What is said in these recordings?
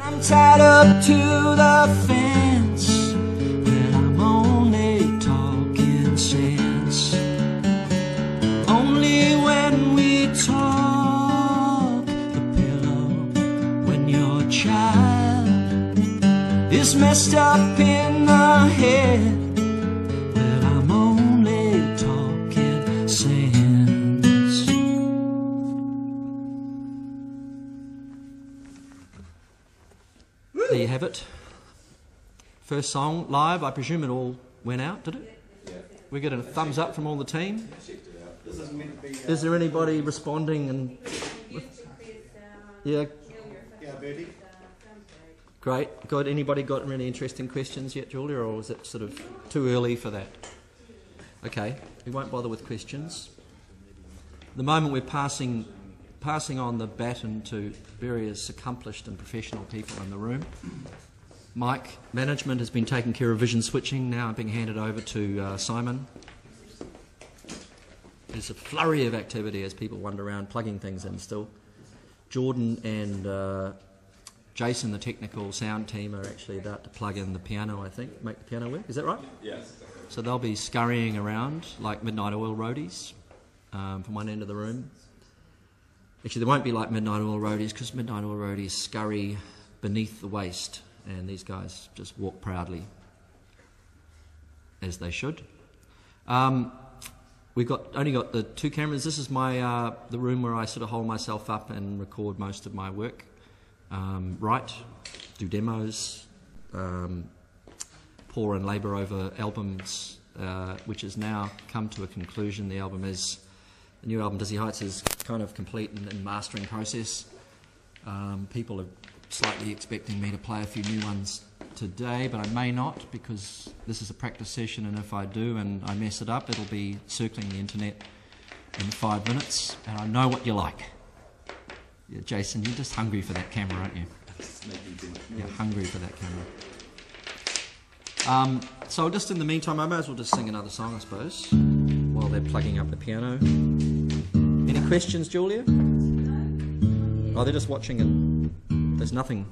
I'm tied up to the fence, but I'm only talking sense. Only when we talk the pillow, when your child is messed up in the head, but I'm only talking sense. There you have it. First song live. I presume it all went out, did it? Yeah. We get a thumbs up from all the team. Is there anybody responding? And yeah. Great. Good. Anybody got really interesting questions yet, Julia, or is it sort of too early for that? Okay. We won't bother with questions. At the moment we're passing on the baton to various accomplished and professional people in the room. Mike, management has been taking care of vision switching, now being handed over to Simon. There's a flurry of activity as people wander around plugging things in still. Jordan and Jason, the technical sound team, are actually about to plug in the piano, I think, make the piano work. Is that right? Yes. So they'll be scurrying around like Midnight Oil roadies from one end of the room. Actually, they won't be like Midnight Oil roadies because Midnight Oil roadies scurry beneath the waist, and these guys just walk proudly, as they should. We've only got the two cameras. This is my the room where I sort of hold myself up and record most of my work. Write, do demos, pour and labour over albums, which has now come to a conclusion. The new album, Dizzy Heights, is kind of complete in mastering process. People are slightly expecting me to play a few new ones today, but I may not because this is a practice session, and if I do and I mess it up, it'll be circling the internet in 5 minutes, and I know what you like. Yeah, Jason, you're just hungry for that camera, aren't you? You're hungry for that camera. So just in the meantime, I may as well just sing another song, I suppose, while they're plugging up the piano. Any questions, Julia? Oh, they're just watching and there's nothing.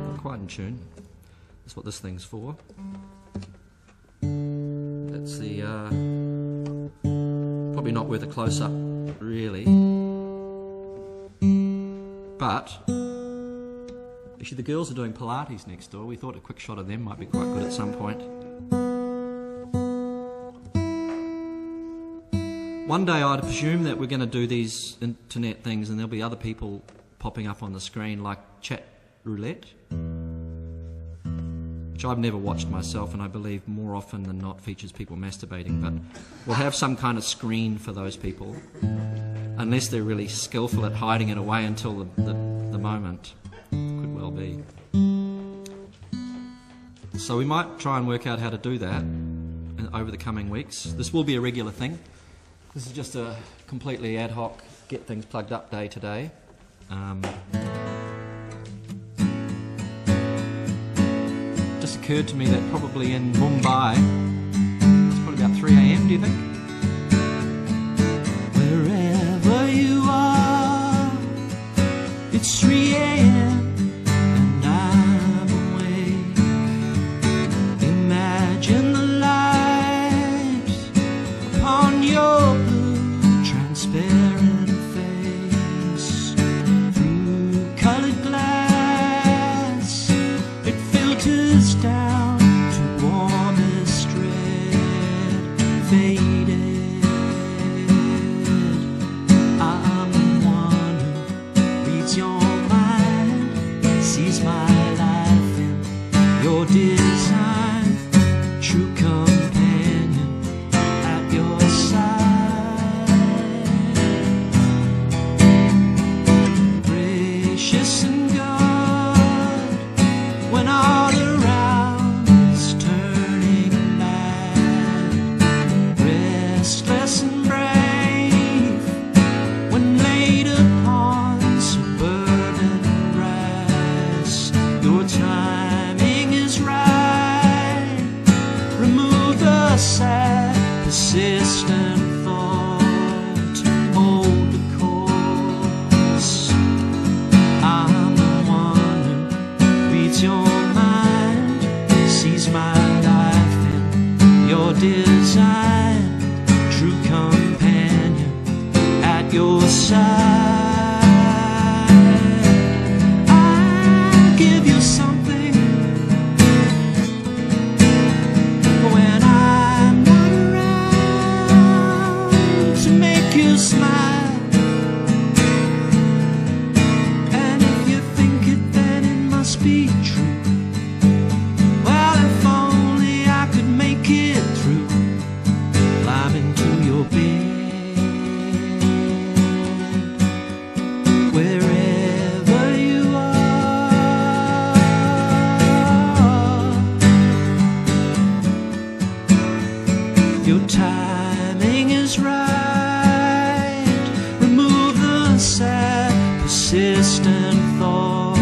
Not quite in tune. That's what this thing's for. That's the probably not worth a close-up, really. But actually, the girls are doing Pilates next door. We thought a quick shot of them might be quite good at some point. One day, I'd presume that we're going to do these internet things, and there'll be other people popping up on the screen, like chat roulette, which I've never watched myself, and I believe more often than not features people masturbating, but we'll have some kind of screen for those people, unless they're really skillful at hiding it away until the moment. Could well be. So we might try and work out how to do that over the coming weeks. This will be a regular thing. This is just a completely ad hoc, get things plugged up day to day. Just occurred to me that probably in Mumbai, it's probably about 3 AM, do you think? Wherever you are, it's 3 AM and I'm awake. Imagine the light upon your blue transparent face. Through colored glass, it filters down to warmest red, faded. I'm the one who reads your mind, sees my life in your design, true companion at your side. Gracious and good when all around is turning bad, restless and brave when your side. I'll give you something when I'm not around to make you smile. And if you think it, then it must be true. Well, if only I could make it through. Climb into your bed, wherever you are. Your timing is right. Remove the sad, persistent thought.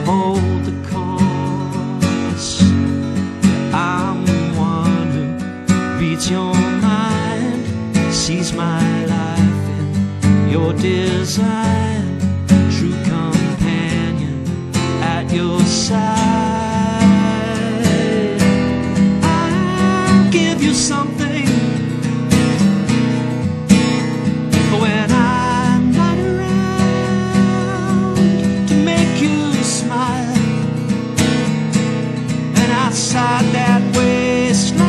Hold the course. I'm one who reads your mind, sees my life in your design. True companion at your side. I'll give you something when I'm not around to make you smile. And outside that wasteland,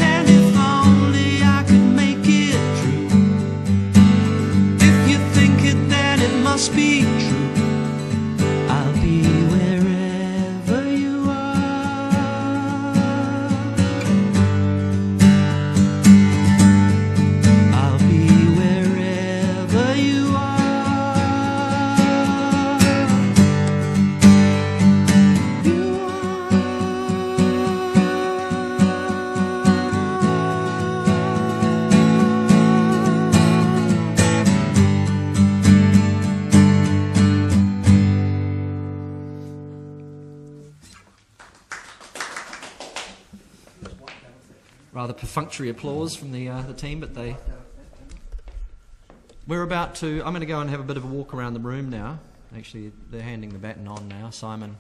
and if only I could make it through. If you think it, then it must be true. I'll be wherever you are. I'll be wherever you are. You Rather perfunctory applause from the team, but we're about to. I'm going to go and have a bit of a walk around the room now. Actually, they're handing the baton on now. Simon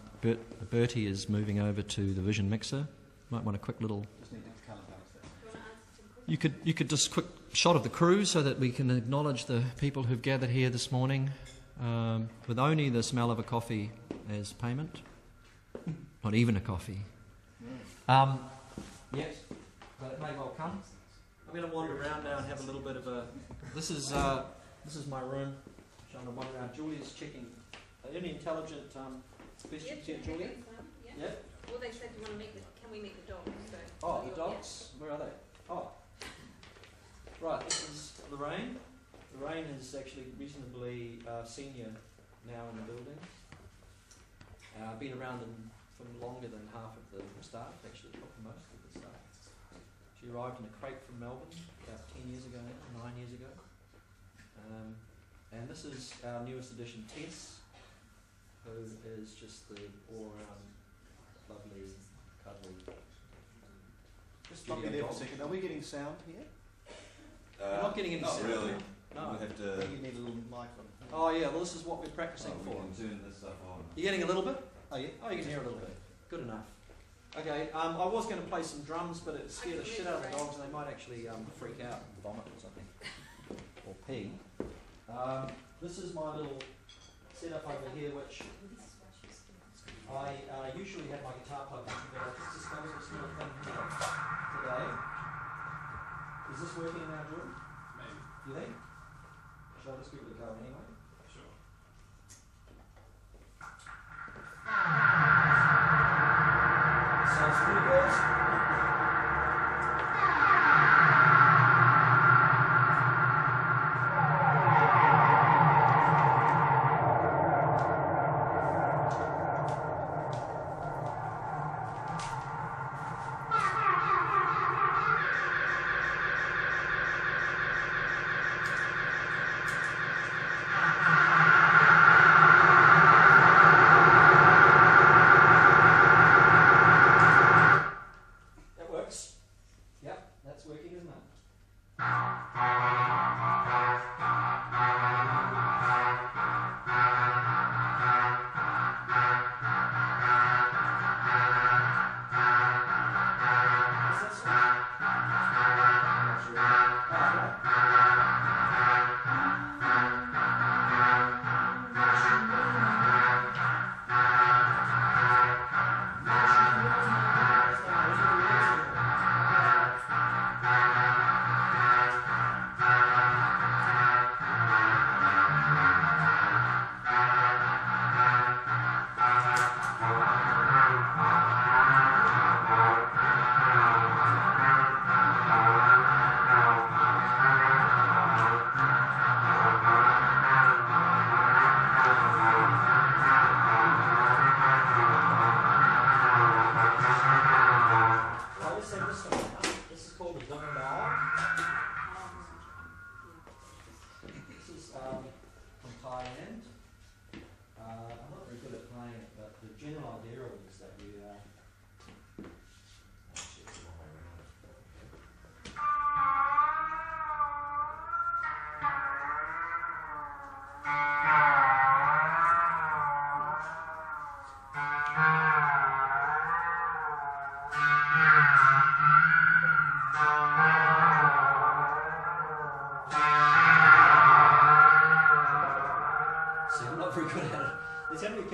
Bertie is moving over to the vision mixer. Might want a quick little. You could just quick shot of the crew so that we can acknowledge the people who've gathered here this morning, with only the smell of a coffee as payment. Not even a coffee. Yes. But it may well come. I'm going to wander around now and have a little bit of a. This is my room. Trying to wander around. Julia's checking. Any intelligent questions here, Julia? Yeah. Well, they said you want to meet can we meet the dogs? So Oh, the dogs. Where are they? Oh. Right. This is Lorraine. Lorraine is actually reasonably senior now in the building. Been around them for longer than half of the staff. Actually, probably most of the staff. She arrived in a crate from Melbourne about 10 years ago now, 9 years ago. And this is our newest addition, Tess, who is just the all-around lovely, cuddly. Just stop you there for a second. Are we getting sound here? We're not getting any sound. Not really. No. We'll have to. I think you need a little mic on. Oh yeah, well this is what we're practicing We for. can turn this stuff on. You're getting a little bit? Oh yeah. Oh, you can hear a little bit. Good enough. Okay, I was going to play some drums, but it scared the shit out of the dogs, and they might actually freak out and vomit or something, or pee. This is my little setup over here, which I usually have my guitar plugged into, but I just discovered this little thing here today. Is this working in our room? Maybe. You think? Shall I just give it a go anyway? Sure. Sounds pretty good.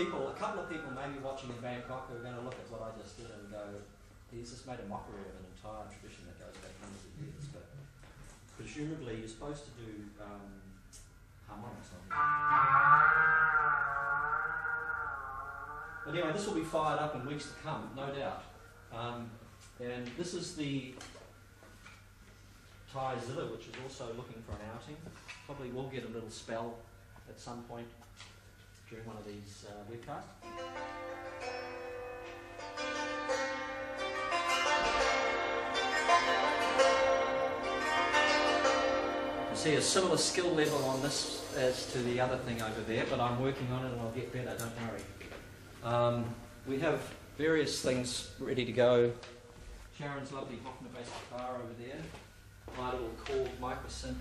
a couple of people maybe watching in Bangkok who are going to look at what I just did and go, he's just made a mockery of an entire tradition that goes back hundreds of years. But presumably you're supposed to do harmonics on it. But anyway, this will be fired up in weeks to come, no doubt. And this is the Thai Zilla, which is also looking for an outing. Probably will get a little spell at some point during one of these webcasts. You see a similar skill level on this as to the other thing over there, but I'm working on it and I'll get better, don't worry. We have various things ready to go. Sharon's lovely Hoffner-based guitar over there. My little chord microsynth,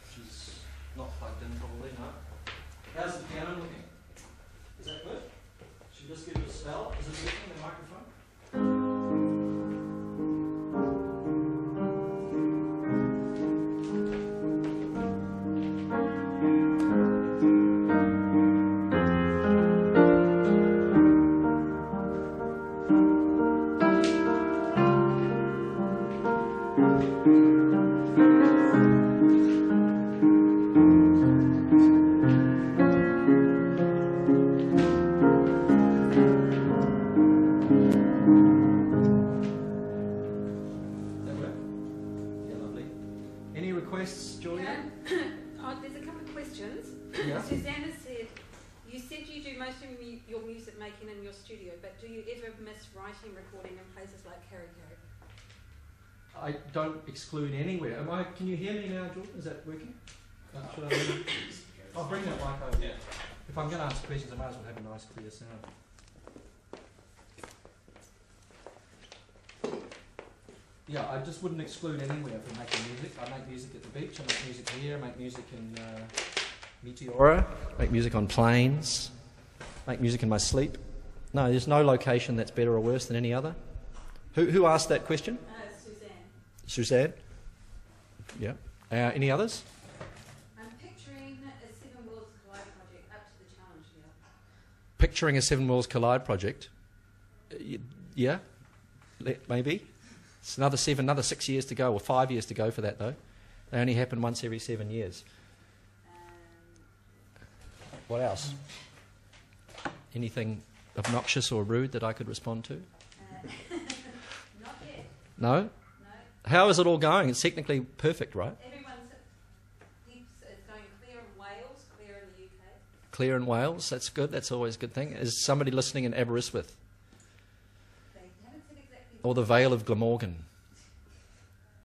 which is not plugged in probably, no. How's the piano looking? Is that good? Should we just give it a spell? Is it working, the microphone? Recording in places like Karikari. I don't exclude anywhere. Can you hear me now, Jordan? Is that working? Should I I'll bring that mic over. Yeah. If I'm going to answer questions, I might as well have a nice clear sound. Yeah, I just wouldn't exclude anywhere from making music. I make music at the beach, I make music here, I make music in Meteora, make music on planes, make music in my sleep. No, there's no location that's better or worse than any other. Who asked that question? Suzanne. Suzanne? Yeah. Any others? I'm picturing a Seven Worlds Collide project up to the challenge here. Picturing a Seven Worlds Collide project? Yeah, maybe. It's another 6 years to go, or 5 years to go for that though. They only happen once every 7 years. What else? Anything obnoxious or rude that I could respond to? Not yet. No? No. How is it all going? It's technically perfect, right? It's going clear in Wales, clear in the UK. Clear in Wales, that's good, that's always a good thing. Is somebody listening in Aberystwyth? They haven't said exactly. Or the Vale of Glamorgan?